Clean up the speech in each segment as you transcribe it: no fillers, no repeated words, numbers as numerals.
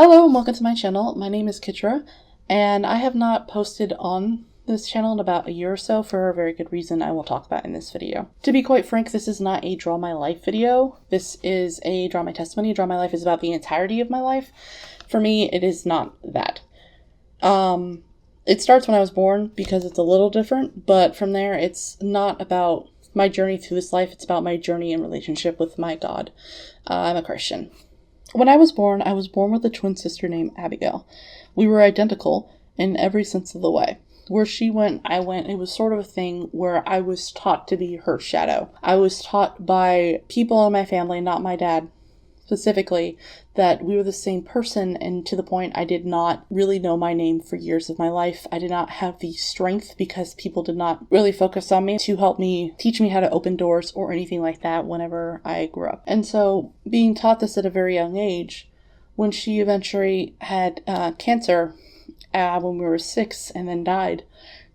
Hello and welcome to my channel. My name is Kitra, and I have not posted on this channel in about a year or so for a very good reason I will talk about in this video. To be quite frank, this is not a Draw My Life video. This is a Draw My Testimony. Draw My Life is about the entirety of my life. For me, it is not that. It starts when I was born because it's a little different, but from there it's not about my journey through this life. It's about my journey in relationship with my God. I'm a Christian. When I was born with a twin sister named Abigail. We were identical in every sense of the way. Where she went, I went. It was sort of a thing where I was taught to be her shadow. I was taught by people in my family, not my dad specifically, that we were the same person, and to the point I did not really know my name for years of my life. I did not have the strength because people did not really focus on me to help me, teach me how to open doors or anything like that whenever I grew up. And so being taught this at a very young age, when she eventually had cancer when we were 6 and then died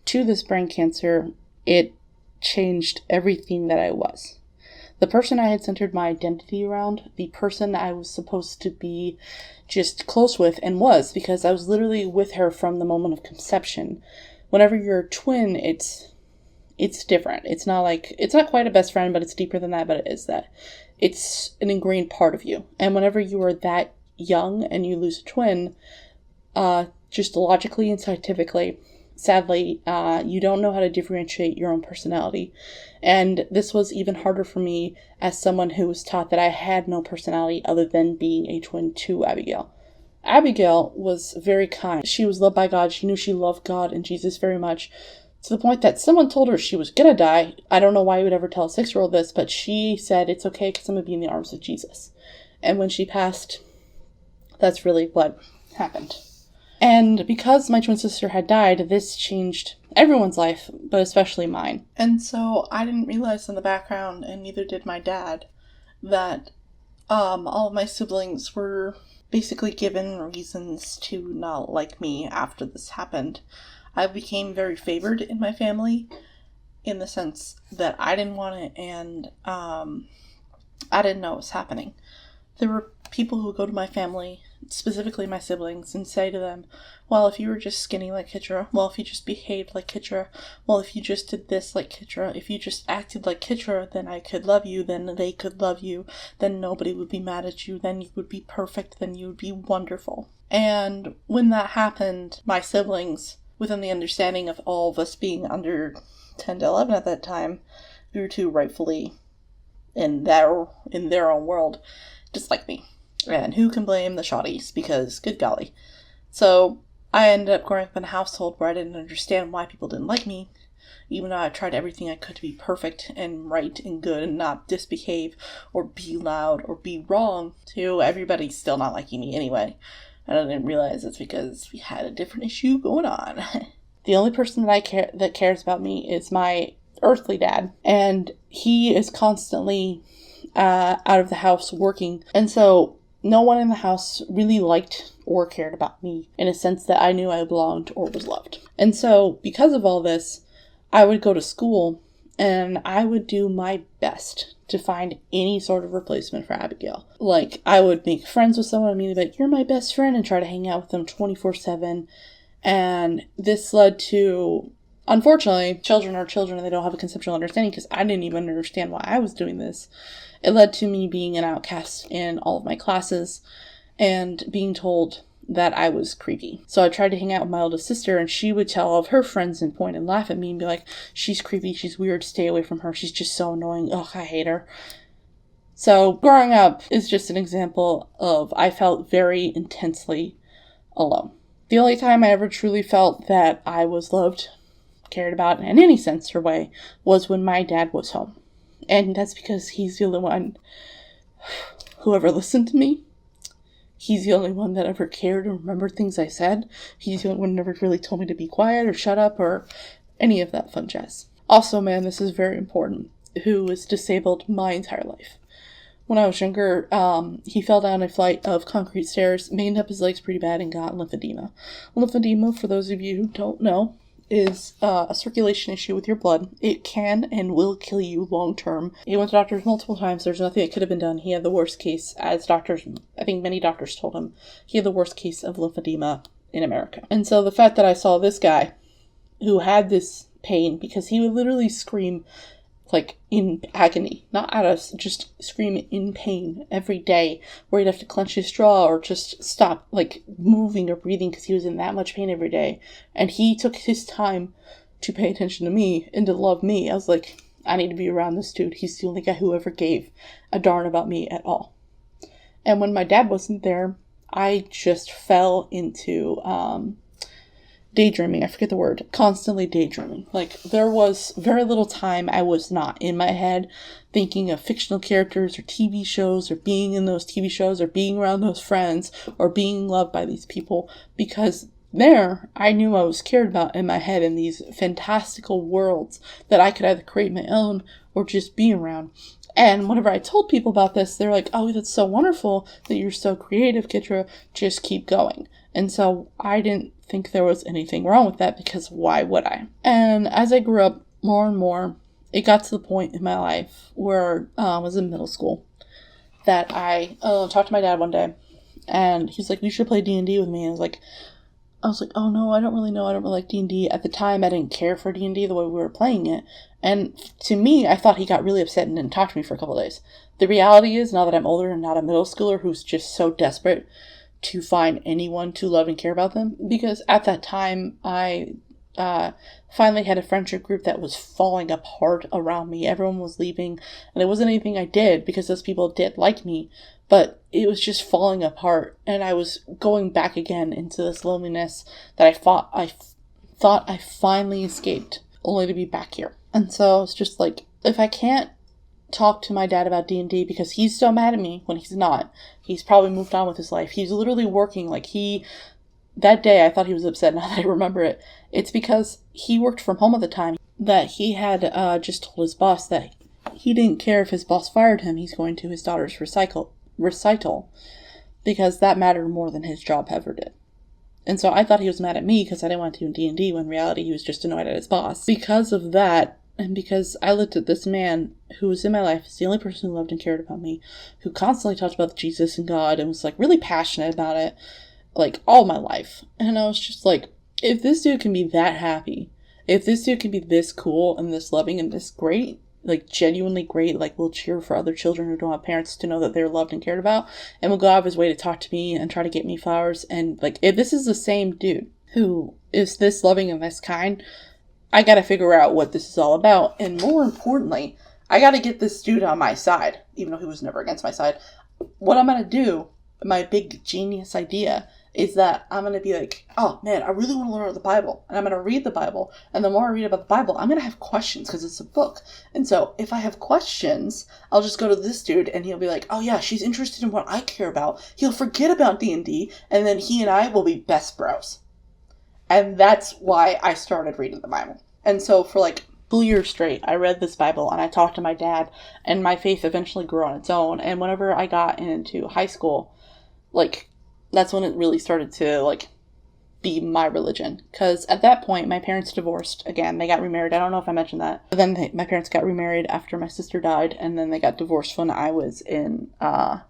to this brain cancer, it changed everything that I was. The person I had centered my identity around, the person I was supposed to be just close with and was, because I was literally with her from the moment of conception. Whenever you're a twin, it's different. It's not quite a best friend, but it's deeper than that, but it is that. It's an ingrained part of you. And whenever you are that young and you lose a twin, just logically and scientifically, sadly, you don't know how to differentiate your own personality. And this was even harder for me as someone who was taught that I had no personality other than being a twin to Abigail. Abigail was very kind. She was loved by God. She knew she loved God and Jesus very much, to the point that someone told her she was gonna die. I don't know why you would ever tell a 6-year-old this, but she said, it's okay because I'm gonna be in the arms of Jesus. And when she passed, that's really what happened. And because my twin sister had died, this changed everyone's life, but especially mine. And so I didn't realize in the background, and neither did my dad, that all of my siblings were basically given reasons to not like me after this happened. I became very favored in my family in the sense that I didn't want it, and I didn't know what was happening. There were people who would go to my family, specifically my siblings, and say to them, well, if you were just skinny like Kitra, well, if you just behaved like Kitra, well, if you just did this like Kitra, if you just acted like Kitra, then I could love you, then they could love you, then nobody would be mad at you, then you would be perfect, then you would be wonderful. And when that happened, my siblings, within the understanding of all of us being under 10 to 11 at that time, grew to rightfully, in their own world, dislike me. And who can blame the shawties? Because, good golly. So, I ended up growing up in a household where I didn't understand why people didn't like me, even though I tried everything I could to be perfect and right and good and not misbehave or be loud or be wrong, to everybody still not liking me anyway. And I didn't realize it's because we had a different issue going on. The only person that cares about me is my earthly dad, and he is constantly out of the house working, and so no one in the house really liked or cared about me in a sense that I knew I belonged or was loved. And so because of all this, I would go to school and I would do my best to find any sort of replacement for Abigail. Like, I would make friends with someone and be like, you're my best friend, and try to hang out with them 24/7. And this led to, unfortunately, children are children and they don't have a conceptual understanding, because I didn't even understand why I was doing this. It led to me being an outcast in all of my classes and being told that I was creepy. So I tried to hang out with my oldest sister, and she would tell all of her friends and point and laugh at me and be like, she's creepy, she's weird, stay away from her, she's just so annoying, ugh, I hate her. So growing up is just an example of I felt very intensely alone. The only time I ever truly felt that I was loved, cared about in any sense or way, was when my dad was home. And that's because he's the only one who ever listened to me. He's the only one that ever cared and remembered things I said. He's the only one who never really told me to be quiet or shut up or any of that fun jazz. Also, man, this is very important, who was disabled my entire life. When I was younger, he fell down a flight of concrete stairs, maimed up his legs pretty bad, and got lymphedema. Lymphedema, for those of you who don't know, is a circulation issue with your blood. It can and will kill you long term. He went to doctors multiple times. There's nothing that could have been done. He had the worst case, as doctors, I think many doctors told him, he had the worst case of lymphedema in America. And so the fact that I saw this guy who had this pain, because he would literally scream like in agony, not at us, just scream in pain every day, where he'd have to clench his jaw or just stop like moving or breathing because he was in that much pain every day. And he took his time to pay attention to me and to love me. I was like, I need to be around this dude. He's the only guy who ever gave a darn about me at all. And when my dad wasn't there, I just fell into daydreaming. I forget the word. Constantly daydreaming. Like, there was very little time I was not in my head thinking of fictional characters or TV shows or being in those TV shows or being around those friends or being loved by these people, because there I knew I was cared about in my head in these fantastical worlds that I could either create my own or just be around. And whenever I told people about this, they're like, oh, that's so wonderful that you're so creative, Kitra. Just keep going. And so I didn't think there was anything wrong with that, because why would I? And as I grew up more and more, it got to the point in my life where I was in middle school that I talked to my dad one day, and he's like, you should play D&D with me. And I was like, oh no, I don't really know. I don't really like D&D. At the time, I didn't care for D&D the way we were playing it. And to me, I thought he got really upset and didn't talk to me for a couple of days. The reality is, now that I'm older and not a middle schooler who's just so desperate to find anyone to love and care about them, because at that time, I finally had a friendship group that was falling apart around me. Everyone was leaving, and it wasn't anything I did, because those people did like me, but it was just falling apart, and I was going back again into this loneliness that I thought I finally escaped, only to be back here. And so it's just like, if I can't talk to my dad about D&D because he's so mad at me when he's not, he's probably moved on with his life. He's literally working like that day I thought he was upset. Now that I remember it, it's because he worked from home at the time, that he had just told his boss that he didn't care if his boss fired him. He's going to his daughter's recital because that mattered more than his job ever did. And so I thought he was mad at me because I didn't want to do D&D, when in reality he was just annoyed at his boss. Because of that, and because I looked at this man who was in my life, is the only person who loved and cared about me, who constantly talked about Jesus and God and was like really passionate about it, like all my life. And I was just like, if this dude can be that happy, if this dude can be this cool and this loving and this great, like genuinely great, like will cheer for other children who don't have parents to know that they're loved and cared about, and will go out of his way to talk to me and try to get me flowers, and like, if this is the same dude who is this loving and this kind, I gotta figure out what this is all about. And more importantly, I gotta get this dude on my side, even though he was never against my side. What I'm gonna do, my big genius idea, is that I'm gonna be like, oh man, I really want to learn the Bible. And I'm gonna read the Bible. And the more I read about the Bible, I'm gonna have questions because it's a book. And so if I have questions, I'll just go to this dude and he'll be like, oh yeah, she's interested in what I care about. He'll forget about D&D, and then he and I will be best bros. And that's why I started reading the Bible. And so for like 2 years straight, I read this Bible and I talked to my dad, and my faith eventually grew on its own. And whenever I got into high school, like, that's when it really started to like be my religion. Because at that point, my parents divorced again. They got remarried. I don't know if I mentioned that. But then my parents got remarried after my sister died, and then they got divorced when I was in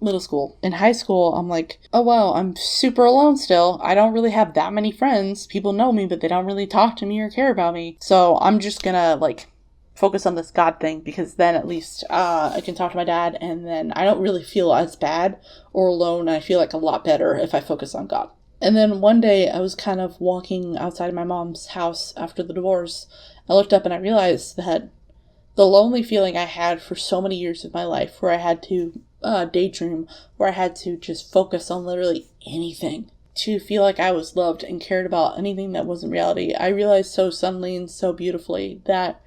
middle school. In high school, I'm like, oh wow, I'm super alone still. I don't really have that many friends. People know me, but they don't really talk to me or care about me. So I'm just gonna like focus on this God thing, because then at least I can talk to my dad, and then I don't really feel as bad or alone. I feel like a lot better if I focus on God. And then one day I was kind of walking outside of my mom's house after the divorce. I looked up and I realized that the lonely feeling I had for so many years of my life, where I had to daydream, where I had to just focus on literally anything to feel like I was loved and cared about, anything that wasn't reality, I realized so suddenly and so beautifully that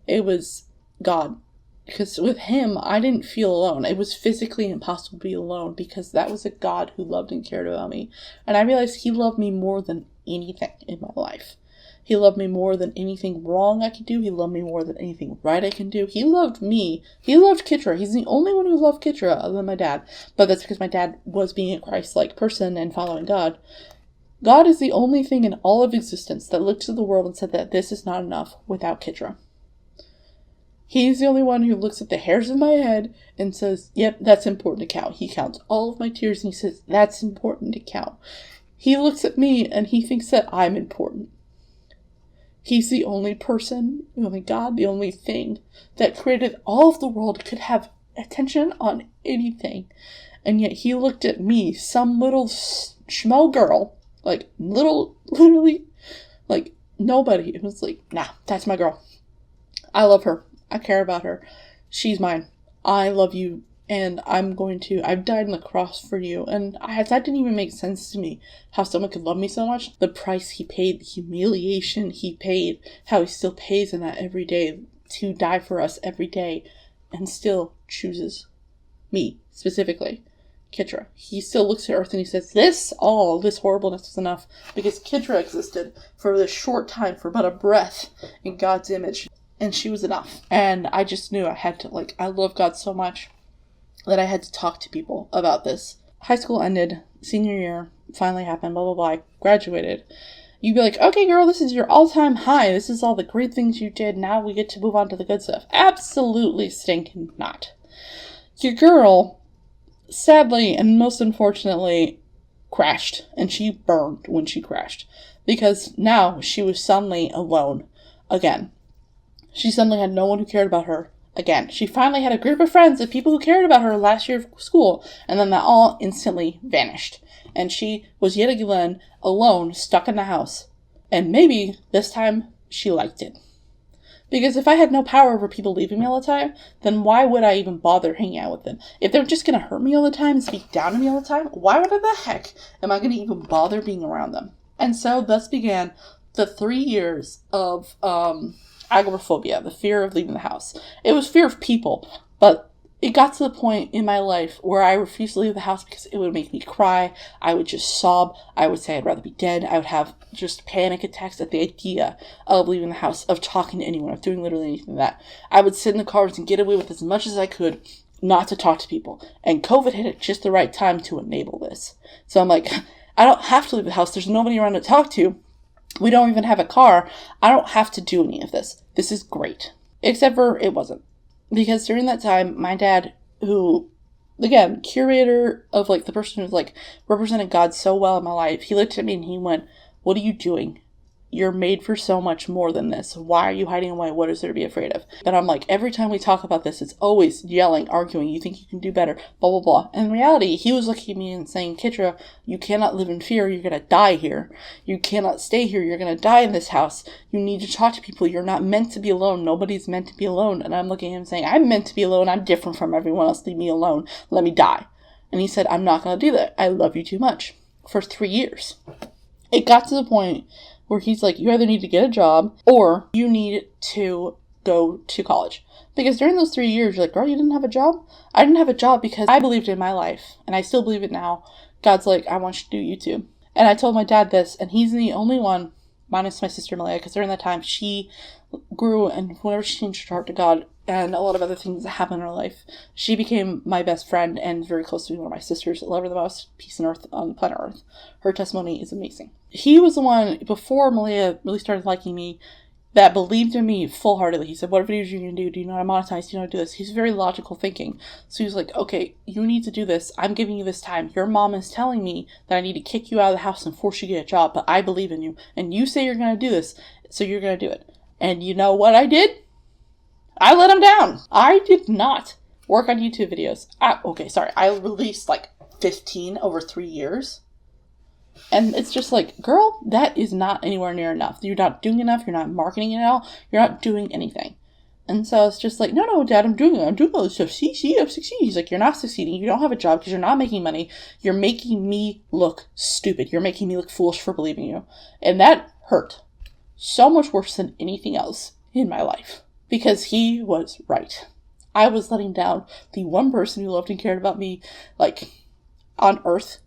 it was God. Because with him, I didn't feel alone. It was physically impossible to be alone, because that was a God who loved and cared about me. And I realized he loved me more than anything in my life. He loved me more than anything wrong I could do. He loved me more than anything right I can do. He loved me. He loved Kitra. He's the only one who loved Kitra other than my dad. But that's because my dad was being a Christ-like person and following God. God is the only thing in all of existence that looked to the world and said that this is not enough without Kidra. He's the only one who looks at the hairs of my head and says, yep, that's important to count. He counts all of my tears and he says, that's important to count. He looks at me and he thinks that I'm important. He's the only person, the only God, the only thing that created all of the world could have attention on anything. And yet he looked at me, some little schmo girl, like literally, like nobody. It was like, nah, that's my girl. I love her. I care about her. She's mine. I love you. And I've died on the cross for you. And that didn't even make sense to me. How someone could love me so much. The price he paid, the humiliation he paid, how he still pays in that every day to die for us every day. And still chooses me, specifically. Kidra. He still looks at Earth and he says, this horribleness is enough. Because Kidra existed for this short time, for but a breath in God's image. And she was enough. And I just knew I had to, I love God so much that I had to talk to people about this. High school ended, senior year finally happened, blah, blah, blah. I graduated. You'd be like, okay, girl, this is your all-time high. This is all the great things you did. Now we get to move on to the good stuff. Absolutely stinking not. Your girl, sadly and most unfortunately, crashed. And she burned when she crashed. Because now she was suddenly alone again. She suddenly had no one who cared about her again. She finally had a group of friends of people who cared about her last year of school, and then that all instantly vanished. And she was yet again alone, stuck in the house. And maybe this time she liked it. Because if I had no power over people leaving me all the time, then why would I even bother hanging out with them? If they're just going to hurt me all the time and speak down to me all the time, why the heck am I going to even bother being around them? And so thus began the 3 years of agoraphobia, the fear of leaving the house. It was fear of people, but it got to the point in my life where I refused to leave the house because it would make me cry. I would just sob. I would say I'd rather be dead. I would have just panic attacks at the idea of leaving the house, of talking to anyone, of doing literally anything like that. I would sit in the cars and get away with as much as I could not to talk to people. And COVID hit at just the right time to enable this. So I'm like, I don't have to leave the house. There's nobody around to talk to. We don't even have a car. I don't have to do any of this. This is great. Except for it wasn't. Because during that time, my dad, who, again, curator of, the person who's, represented God so well in my life, he looked at me and he went, what are you doing? You're made for so much more than this. Why are you hiding away? What is there to be afraid of? And I'm like, every time we talk about this, it's always yelling, arguing, you think you can do better, blah, blah, blah. And in reality, he was looking at me and saying, Kidra, you cannot live in fear. You're going to die here. You cannot stay here. You're going to die in this house. You need to talk to people. You're not meant to be alone. Nobody's meant to be alone. And I'm looking at him saying, I'm meant to be alone. I'm different from everyone else. Leave me alone. Let me die. And he said, I'm not going to do that. I love you too much. For 3 years. It got to the point where he's like, you either need to get a job or you need to go to college. Because during those 3 years, you're like, girl, you didn't have a job? I didn't have a job because I believed in my life. And I still believe it now. God's like, I want you to do YouTube. And I told my dad this, and he's the only one, minus my sister Malia, because during that time, she grew, and whenever she changed her heart to God, and a lot of other things that happened in her life, she became my best friend and very close to me, one of my sisters. I love her the most. Peace on earth, on planet Earth. Her testimony is amazing. He was the one, before Malia really started liking me, that believed in me full-heartedly. He said, what videos are you going to do? Do you know how to monetize? Do you know how to do this? He's very logical thinking. So he was like, okay, you need to do this. I'm giving you this time. Your mom is telling me that I need to kick you out of the house and force you to get a job, but I believe in you. And you say you're going to do this, so you're going to do it. And you know what I did? I let him down. I did not work on YouTube videos. I released 15 over 3 years. And it's just like, girl, that is not anywhere near enough. You're not doing enough. You're not marketing it at all. You're not doing anything. And so it's just like, no, Dad, I'm doing all this stuff. See, I'm succeeding. He's like, you're not succeeding. You don't have a job because you're not making money. You're making me look stupid. You're making me look foolish for believing you. And that hurt so much worse than anything else in my life. Because he was right. I was letting down the one person who loved and cared about me, on earth.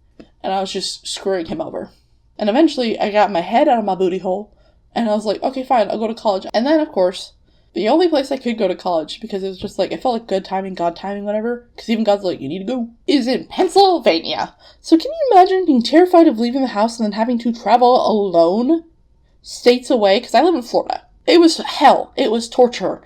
And I was just screwing him over. And eventually, I got my head out of my booty hole. And I was like, okay, fine, I'll go to college. And then, of course, The only place I could go to college, because it was just like, I felt like good timing, God timing, whatever, because even God's like, you need to go, is in Pennsylvania. So can you imagine being terrified of leaving the house and then having to travel alone states away? Because I live in Florida. It was hell. It was torture.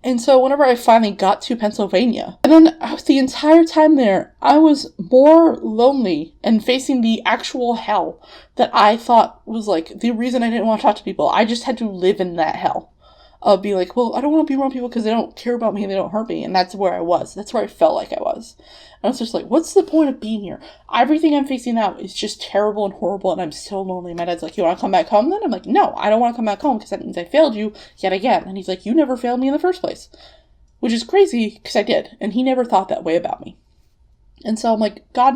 And so whenever I finally got to Pennsylvania, and then the entire time there, I was more lonely and facing the actual hell that I thought was like the reason I didn't want to talk to people. I just had to live in that hell of be like, well, I don't want to be around people because they don't care about me and they don't hurt me. And that's where I was. That's where I felt like I was. And I was just like, what's the point of being here? Everything I'm facing now is just terrible and horrible, and I'm so lonely. My dad's like, you want to come back home then? I'm like, no, I don't want to come back home because that means I failed you yet again. And he's like, you never failed me in the first place. Which is crazy because I did. And he never thought that way about me. And so I'm like, God,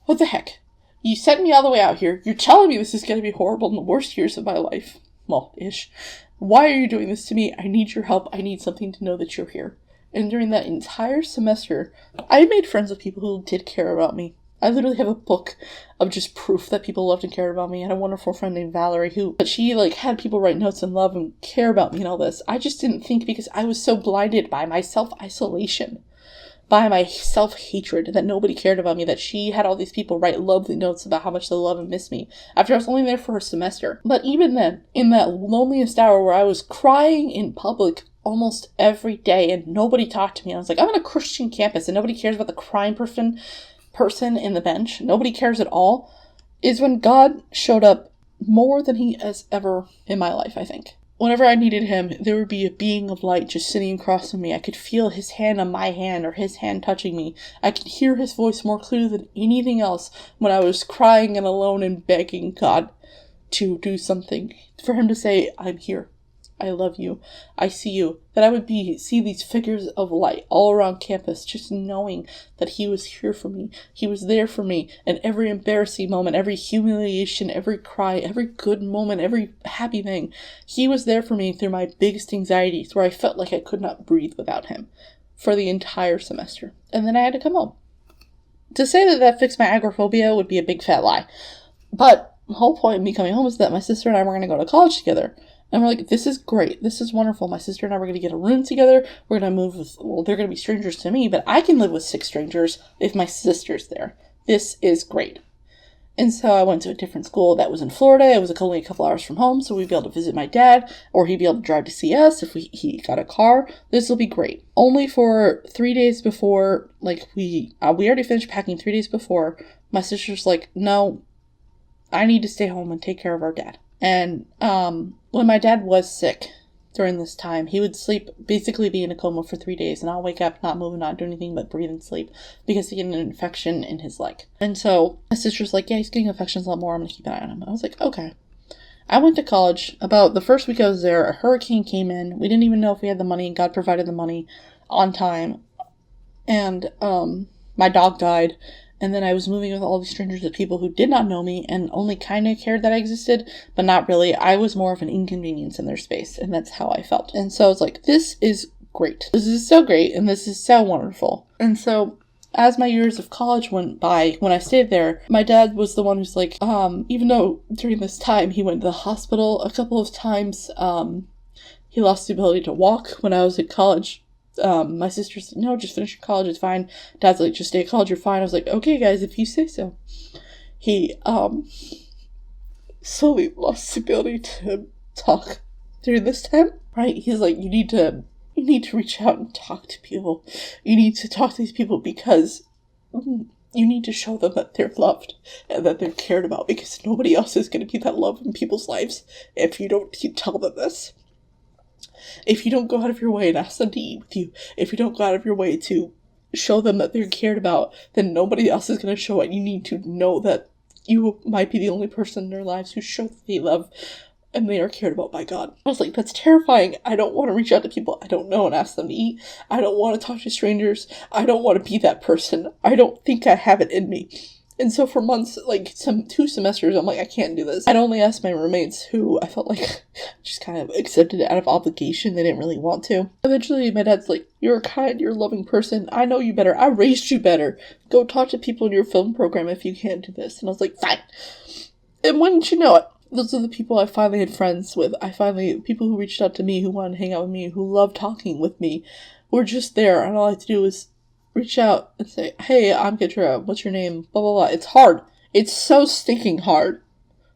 what the heck? You sent me all the way out here. You're telling me this is going to be horrible in the worst years of my life. Well, ish. Why are you doing this to me? I need your help. I need something to know that you're here. And during that entire semester, I made friends with people who did care about me. I literally have a book of just proof that people loved and cared about me. I had a wonderful friend named Valerie but she had people write notes and love and care about me and all this. I just didn't think, because I was so blinded by my self-isolation, by my self-hatred, that nobody cared about me, that she had all these people write lovely notes about how much they love and miss me after I was only there for a semester. But even then, in that loneliest hour where I was crying in public almost every day and nobody talked to me, I was like, I'm on a Christian campus and nobody cares about the crying person in the bench. Nobody cares at all. Is when God showed up more than he has ever in my life, I think. Whenever I needed him, there would be a being of light just sitting across from me. I could feel his hand on my hand or his hand touching me. I could hear his voice more clearly than anything else when I was crying and alone and begging God to do something. For him to say, I'm here. I love you. I see you. That I would see these figures of light all around campus, just knowing that he was here for me. He was there for me. And every embarrassing moment, every humiliation, every cry, every good moment, every happy thing, he was there for me through my biggest anxieties, where I felt like I could not breathe without him for the entire semester. And then I had to come home. To say that fixed my agoraphobia would be a big fat lie. But the whole point of me coming home is that my sister and I were going to go to college together. And we're like, this is great. This is wonderful. My sister and I were going to get a room together. We're going to move with, they're going to be strangers to me, but I can live with 6 strangers if my sister's there. This is great. And so I went to a different school that was in Florida. It was only a couple hours from home, so we'd be able to visit my dad, or he'd be able to drive to see us if he got a car. This will be great. Only for 3 days before, we already finished packing 3 days before, my sister's like, no, I need to stay home and take care of our dad. And when my dad was sick during this time, he would basically be in a coma for 3 days, and I'll wake up, not move, not do anything but breathe and sleep, because he had an infection in his leg. And so my sister's like, yeah, he's getting infections a lot more, I'm going to keep an eye on him. I was like, okay. I went to college. About the first week I was there, a hurricane came in. We didn't even know if we had the money, and God provided the money on time. And my dog died. And then I was moving with all these strangers of people who did not know me and only kind of cared that I existed, but not really. I was more of an inconvenience in their space, and that's how I felt. And so I was like, this is great. This is so great, and this is so wonderful. And so as my years of college went by, when I stayed there, my dad was the one who's like, even though during this time he went to the hospital a couple of times, he lost the ability to walk when I was at college. My sister's like, no, just finish your college, it's fine. Dad's like, just stay at college, you're fine. I was like, okay guys, if you say so. He, slowly lost the ability to talk during this time, right? He's like, you need to reach out and talk to people. You need to talk to these people because you need to show them that they're loved and that they're cared about, because nobody else is going to be that love in people's lives if you don't tell them this. If you don't go out of your way and ask them to eat with you, if you don't go out of your way to show them that they're cared about, then nobody else is going to show it. You need to know that you might be the only person in their lives who show that they love and they are cared about by God. I was like, that's terrifying. I don't want to reach out to people I don't know and ask them to eat. I don't want to talk to strangers. I don't want to be that person. I don't think I have it in me. And so for months, 2 semesters, I'm like, I can't do this. I'd only ask my roommates, who I felt like just kind of accepted it out of obligation. They didn't really want to. Eventually, my dad's like, you're a kind, you're a loving person. I know you better. I raised you better. Go talk to people in your film program if you can't do this. And I was like, fine. And wouldn't you know it, those are the people I finally had friends with. People who reached out to me, who wanted to hang out with me, who loved talking with me, were just there, and all I had to do was reach out and say, hey, I'm Kitra, what's your name, blah, blah, blah. It's hard. It's so stinking hard.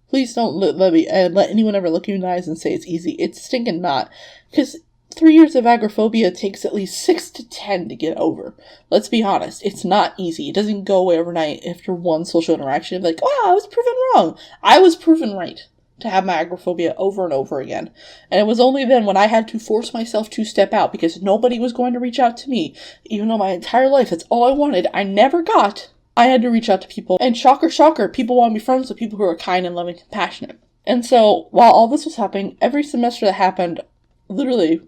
Please don't let anyone ever look you in the eyes and say it's easy. It's stinking not. Because 3 years of agoraphobia takes at least 6 to 10 to get over. Let's be honest. It's not easy. It doesn't go away overnight after one social interaction. Like, wow, I was proven wrong. I was proven right to have my agoraphobia over and over again. And it was only then when I had to force myself to step out because nobody was going to reach out to me. Even though my entire life, that's all I wanted. I never got. I had to reach out to people. And shocker, shocker, people want to be friends with people who are kind and loving and compassionate. And so, while all this was happening, every semester that happened, literally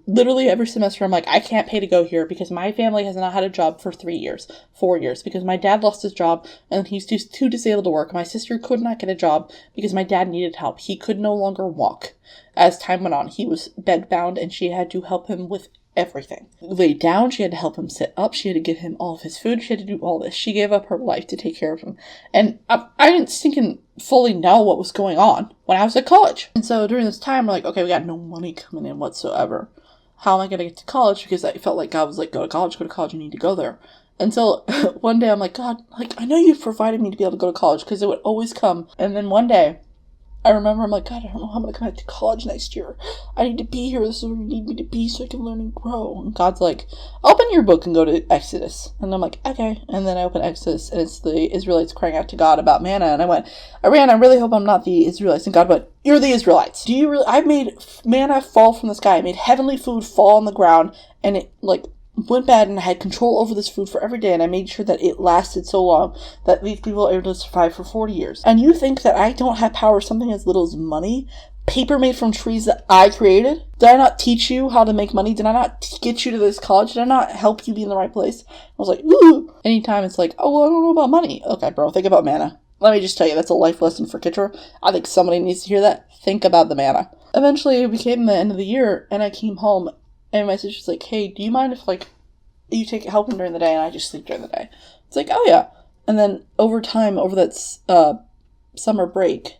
every semester, I'm like, I can't pay to go here because my family has not had a job for 4 years, because my dad lost his job and he's too disabled to work. My sister could not get a job because my dad needed help. He could no longer walk. As time went on, he was bedbound and she had to help him with everything. Laid down, she had to help him sit up, she had to give him all of his food, she had to do all this. She gave up her life to take care of him. And I didn't stinking fully know what was going on when I was at college. And so during this time, we're like, okay, we got no money coming in whatsoever. How am I going to get to college? Because I felt like God was like, go to college, you need to go there. Until one day I'm like, God, like, I know you've provided me to be able to go to college, because it would always come. And then one day, I remember I'm like, God, I don't know how I'm going to come back to college next year. I need to be here. This is where you need me to be so I can learn and grow. And God's like, open your book and go to Exodus. And I'm like, okay. And then I open Exodus, and it's the Israelites crying out to God about manna. And I went, Ariane, I really hope I'm not the Israelites. And God went, you're the Israelites. I made manna fall from the sky. I made heavenly food fall on the ground. And it, like, went bad, and I had control over this food for every day, and I made sure that it lasted so long that these people are able to survive for 40 years. And you think that I don't have power, something as little as money? Paper made from trees that I created? Did I not teach you how to make money? Did I not get you to this college? Did I not help you be in the right place? I was like, ooh. Anytime it's like, oh, well, I don't know about money. Okay, bro, think about manna. Let me just tell you, that's a life lesson for Kitra. I think somebody needs to hear that. Think about the manna. Eventually, it became the end of the year, and I came home, and my sister's like, hey, do you mind if, like, you take helping during the day and I just sleep during the day? It's like, oh yeah. And then over time, over that summer break,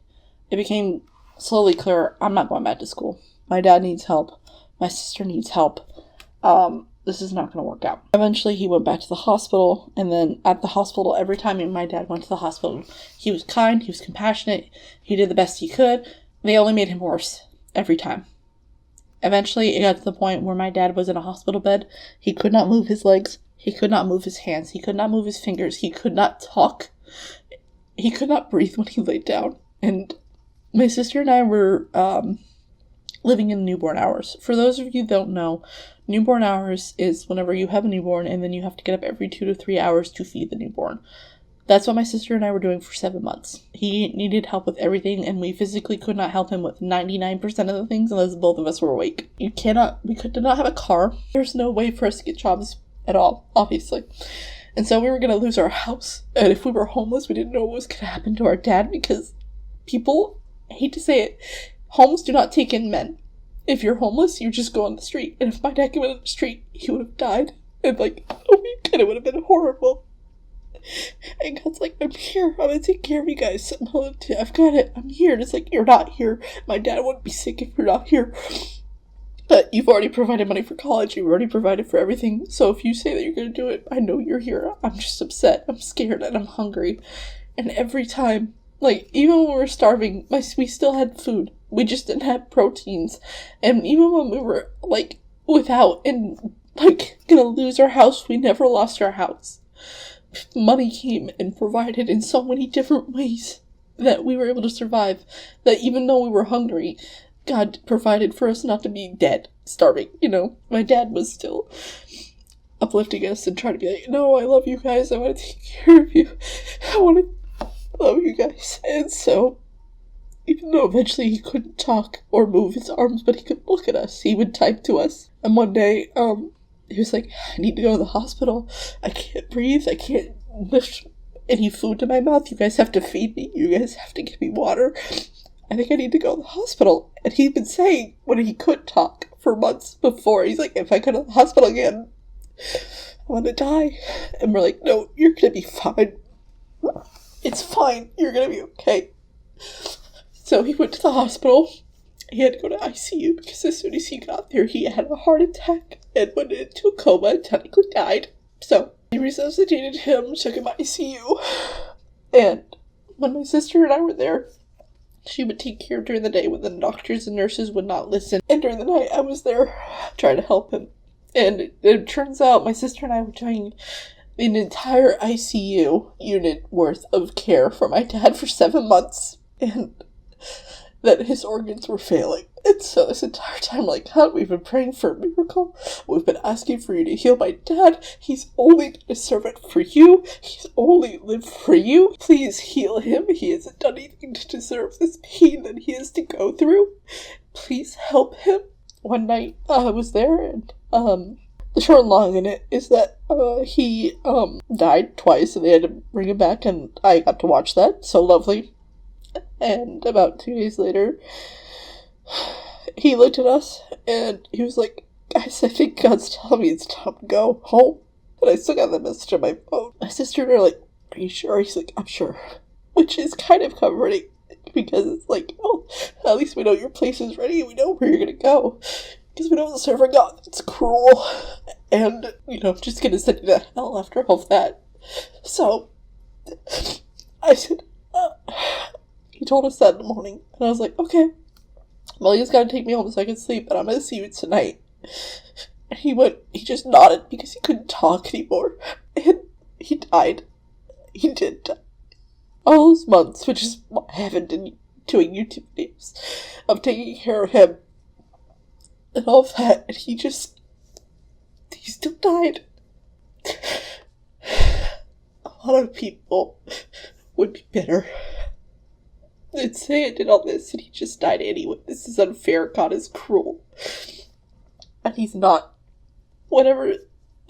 it became slowly clear, I'm not going back to school. My dad needs help. My sister needs help. This is not going to work out. Eventually, he went back to the hospital, and then at the hospital, every time my dad went to the hospital, he was kind, he was compassionate, he did the best he could. They only made him worse every time. Eventually, it got to the point where my dad was in a hospital bed. He could not move his legs. He could not move his hands. He could not move his fingers. He could not talk. He could not breathe when he laid down. And my sister and I were living in newborn hours. For those of you who don't know, newborn hours is whenever you have a newborn and then you have to get up every 2 to 3 hours to feed the newborn. That's what my sister and I were doing for 7 months. He needed help with everything, and we physically could not help him with 99% of the things unless both of us were awake. We did not have a car. There's no way for us to get jobs at all, obviously. And so we were going to lose our house. And if we were homeless, we didn't know what was going to happen to our dad, because people, I hate to say it, homes do not take in men. If you're homeless, you just go on the street. And if my dad came out on the street, he would have died. And it would have been horrible. And God's like, I'm here. I'm gonna take care of you guys. I've got it. I'm here. And it's like, you're not here. My dad wouldn't be sick if you're not here. But you've already provided money for college. You've already provided for everything. So if you say that you're gonna do it, I know you're here. I'm just upset. I'm scared and I'm hungry. And every time, like, even when we were starving, we still had food. We just didn't have proteins. And even when we were, like, without and, like, gonna lose our house, we never lost our house. Money came and provided in so many different ways that we were able to survive, that even though we were hungry, God provided for us not to be dead, starving, you know. My dad was still uplifting us and trying to be like, no, I love you guys, I want to take care of you, I want to love you guys. And so, even though eventually he couldn't talk or move his arms, but he could look at us, he would type to us. And one day, he was like, I need to go to the hospital. I can't breathe. I can't lift any food to my mouth. You guys have to feed me. You guys have to give me water. I think I need to go to the hospital. And he'd been saying when he could talk for months before, he's like, if I go to the hospital again, I'm gonna die. And we're like, no, you're gonna be fine. It's fine. You're gonna be okay. So he went to the hospital. He had to go to ICU because as soon as he got there, he had a heart attack and went into a coma and technically died. So they resuscitated him, took him to ICU. And when my sister and I were there, she would take care during the day when the doctors and nurses would not listen. And during the night, I was there trying to help him. And it turns out my sister and I were doing an entire ICU unit worth of care for my dad for 7 months. And that his organs were failing. And so this entire time, like, God, we've been praying for a miracle. We've been asking for you to heal my dad. He's only going to serve it for you. He's only lived for you. Please heal him. He hasn't done anything to deserve this pain that he has to go through. Please help him. One night, I was there, and, the short and long in it is that, he, died twice, and they had to bring him back, and I got to watch that. So lovely. And about 2 days later, he looked at us, and he was like, guys, I think God's telling me it's time to go home. And I still got that message on my phone. My sister and I are like, are you sure? He's like, I'm sure. Which is kind of comforting, because it's like, well, at least we know your place is ready, and we know where you're gonna go. Because we know the server God, it's cruel. And, just gonna send you to hell after all of that. So, I said, he told us that in the morning, and I was like, okay, well, he's got to take me home so I can sleep, but I'm going to see you tonight. And he just nodded because he couldn't talk anymore, and he died. He did die. All those months, which is why I haven't been doing YouTube videos, of taking care of him, and all of that, and he still died. A lot of people would be bitter and say I did all this and he just died anyway. This is unfair. God is cruel. And he's not. Whenever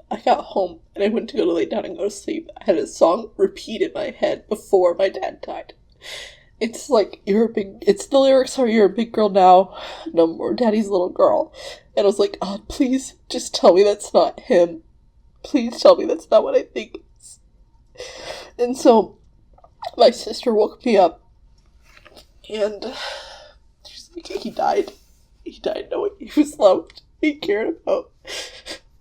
I got home and I went to go to lay down and go to sleep, I had a song repeat in my head before my dad died. It's like, the lyrics are, you're a big girl now, no more daddy's little girl. And I was like, God, please just tell me that's not him. Please tell me that's not what I think it is. And so, my sister woke me up, and she's like, he died. He died knowing he was loved, he cared about.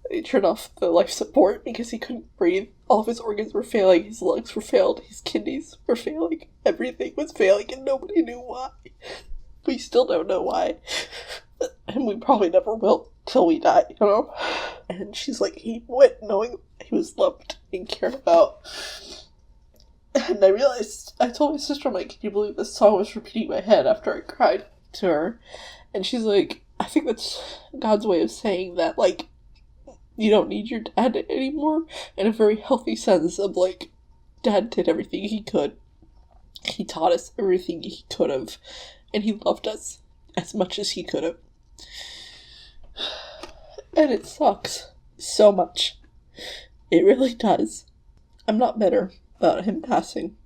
He turned off the life support because he couldn't breathe. All of his organs were failing, his lungs were failed, his kidneys were failing, everything was failing, and nobody knew why. We still don't know why. And we probably never will till we die, And she's like, he went knowing he was loved and cared about. And I realized, I told my sister, I'm like, can you believe this song was repeating in my head after I cried to her? And she's like, I think that's God's way of saying that, like, you don't need your dad anymore, in a very healthy sense of, like, Dad did everything he could. He taught us everything he could have, and he loved us as much as he could have. And it sucks so much. It really does. I'm not bitter about him passing.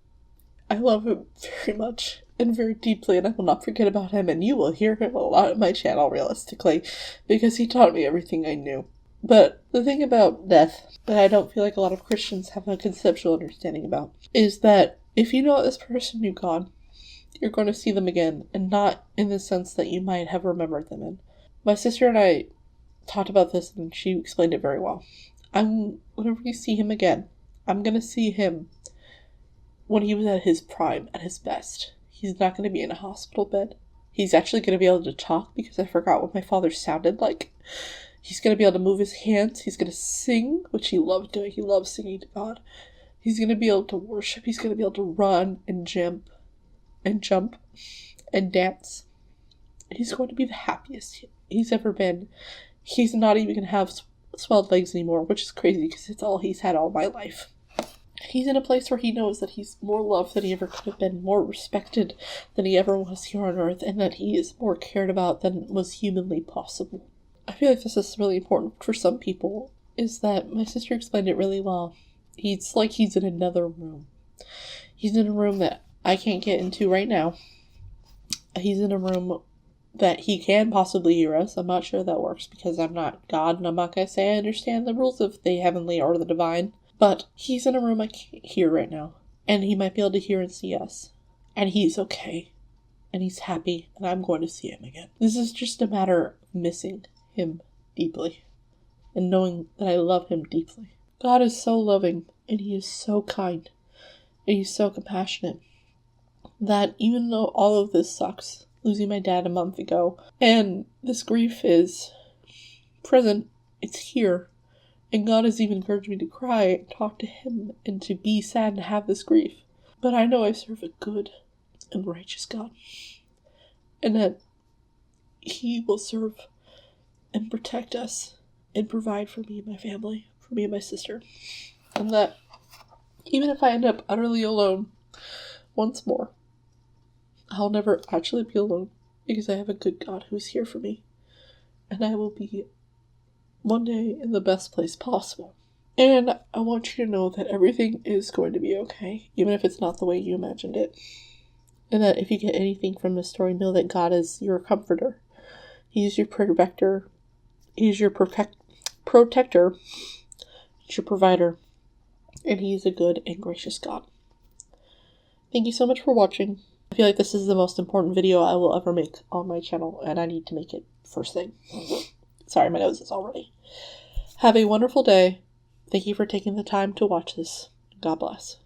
I love him very much and very deeply, and I will not forget about him, and you will hear him a lot on my channel, realistically, because he taught me everything I knew. But the thing about death that I don't feel like a lot of Christians have a conceptual understanding about is that if you know this person knew God, you're going to see them again, and not in the sense that you might have remembered them in. My sister and I talked about this, and she explained it very well. Whenever you see him again, I'm going to see him when he was at his prime, at his best. He's not going to be in a hospital bed. He's actually going to be able to talk, because I forgot what my father sounded like. He's going to be able to move his hands. He's going to sing, which he loved doing. He loves singing to God. He's going to be able to worship. He's going to be able to run and jump and dance. He's going to be the happiest he's ever been. He's not even going to have swelled legs anymore, which is crazy because it's all he's had all my life. He's in a place where he knows that he's more loved than he ever could have been, more respected than he ever was here on Earth, and that he is more cared about than was humanly possible. I feel like this is really important for some people, is that my sister explained it really well. It's like he's in another room. He's in a room that I can't get into right now. He's in a room that he can possibly hear us. I'm not sure that works because I'm not God, and I'm not going to say I understand the rules of the heavenly or the divine. But he's in a room I can't hear right now. And he might be able to hear and see us. And he's okay. and he's happy, and I'm going to see him again. This is just a matter of missing him deeply and knowing that I love him deeply. God is so loving, and he is so kind, and he's so compassionate that even though all of this sucks, losing my dad a month ago, and this grief is present, it's here, and God has even encouraged me to cry and talk to him and to be sad and have this grief. But I know I serve a good and righteous God, and that he will serve and protect us and provide for me and my family, for me and my sister, and that even if I end up utterly alone once more, I'll never actually be alone because I have a good God who's here for me, and I will be one day in the best place possible. And I want you to know that everything is going to be okay, even if it's not the way you imagined it. And that if you get anything from this story, know that God is your comforter. He's your protector. He's your protector. He's your provider. And he's a good and gracious God. Thank you so much for watching. I feel like this is the most important video I will ever make on my channel, and I need to make it first thing. Sorry, my nose is all runny. Have a wonderful day. Thank you for taking the time to watch this. God bless.